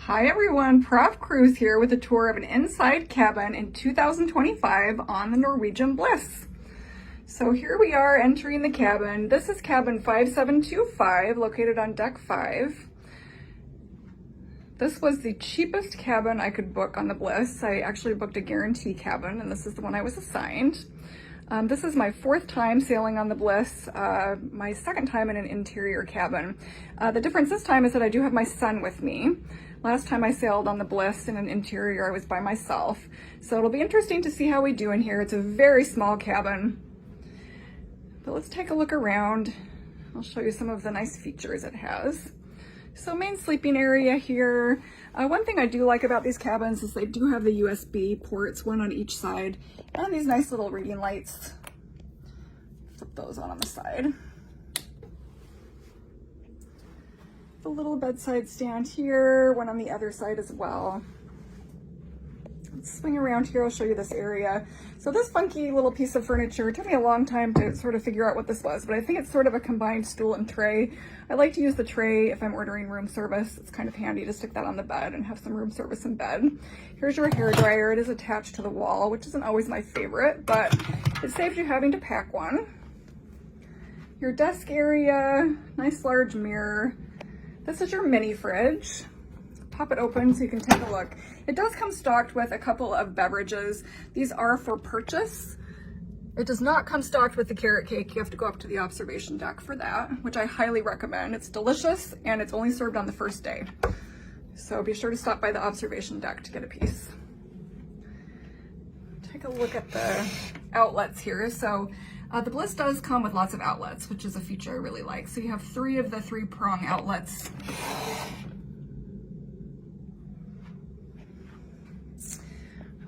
Hi everyone, Prof Cruise here with a tour of an inside cabin in 2025 on the Norwegian Bliss. So here we are entering the cabin. This is cabin 5725 located on deck 5. This was the cheapest cabin I could book on the Bliss. I actually booked a guarantee cabin and this is the one I was assigned. This is my 4th time sailing on the Bliss, my 2nd time in an interior cabin. The difference this time is that I do have my son with me. Last time I sailed on the Bliss in an interior, I was by myself. So it'll be interesting to see how we do in here. It's a very small cabin. But let's take a look around. I'll show you some of the nice features it has. So main sleeping area here. One thing I do like about these cabins is they do have the USB ports, one on each side, and these nice little reading lights. Flip those on the side. The little bedside stand here, one on the other side as well. Let's swing around here, I'll show you this area. So this funky little piece of furniture, it took me a long time to sort of figure out what this was, but I think it's sort of a combined stool and tray. I like to use the tray if I'm ordering room service. It's kind of handy to stick that on the bed and have some room service in bed. Here's your hair dryer. It is attached to the wall, which isn't always my favorite, but it saves you having to pack one. Your desk area, nice large mirror. This is your mini fridge. Pop it open so you can take a look. It does come stocked with a couple of beverages. These are for purchase. It does not come stocked with the carrot cake. You have to go up to the observation deck for that, which I highly recommend. It's delicious and it's only served on the first day. So be sure to stop by the observation deck to get a piece. Take a look at the outlets here. So the Bliss does come with lots of outlets, which is a feature I really like. So you have 3 of the 3-prong outlets.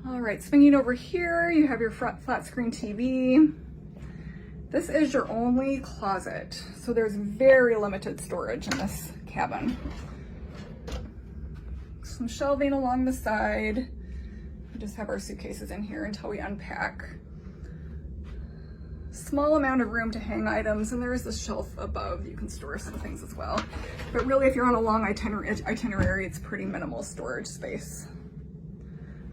All right, swinging over here, you have your front flat screen TV. This is your only closet, so there's very limited storage in this cabin. Some shelving along the side. We just have our suitcases in here until we unpack. Small amount of room to hang items, and there is this shelf above you can store some things as well. But really, if you're on a long itinerary, it's pretty minimal storage space.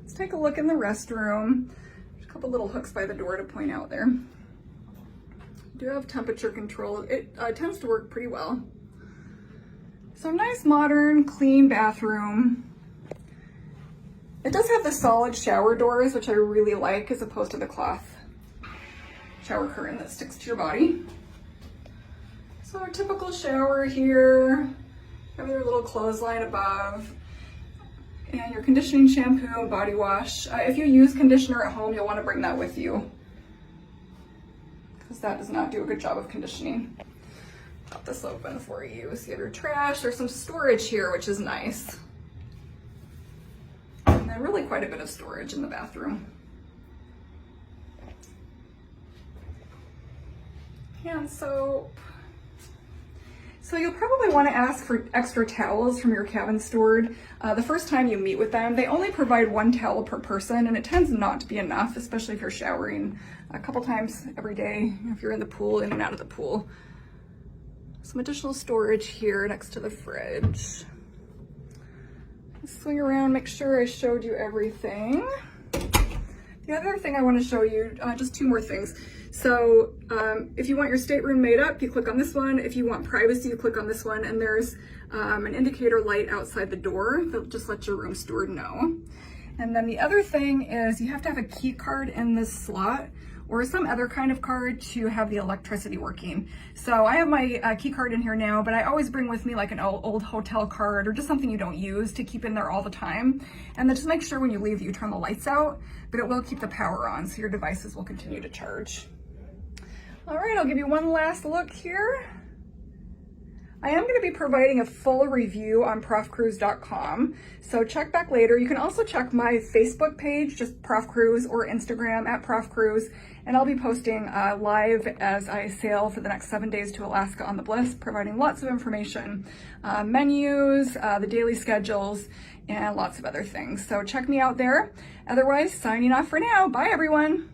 Let's take a look in the restroom. There's a couple little hooks by the door to point out there. You do have temperature control. It tends to work pretty well. So nice, modern, clean bathroom. It does have the solid shower doors, which I really like, as opposed to the cloth shower curtain that sticks to your body. So our typical shower here. Have your little clothesline above. And your conditioning shampoo and body wash. If you use conditioner at home, you'll want to bring that with you, because that does not do a good job of conditioning. Got this open for you. So you have your trash. There's some storage here, which is nice. And then really quite a bit of storage in the bathroom. Hand soap. So you'll probably want to ask for extra towels from your cabin steward. The first time you meet with them, they only provide 1 towel per person, and it tends not to be enough, especially if you're showering a couple times every day, if you're in the pool, in and out of the pool. Some additional storage here next to the fridge. Swing around, make sure I showed you everything. The other thing I want to show you, just 2 more things. So if you want your stateroom made up, you click on this one. If you want privacy, you click on this one. And there's an indicator light outside the door that just lets your room steward know. And then the other thing is you have to have a key card in this slot or some other kind of card to have the electricity working. So I have my key card in here now, but I always bring with me like an old hotel card or just something you don't use to keep in there all the time. And then just make sure when you leave, you turn the lights out, but it will keep the power on, so your devices will continue to charge. All right, I'll give you one last look here. I am going to be providing a full review on profcruise.com, so check back later. You can also check my Facebook page, just Prof Cruise, or Instagram at Prof Cruise, and I'll be posting live as I sail for the next 7 days to Alaska on the Bliss, providing lots of information, menus, the daily schedules, and lots of other things. So check me out there. Otherwise, signing off for now. Bye, everyone.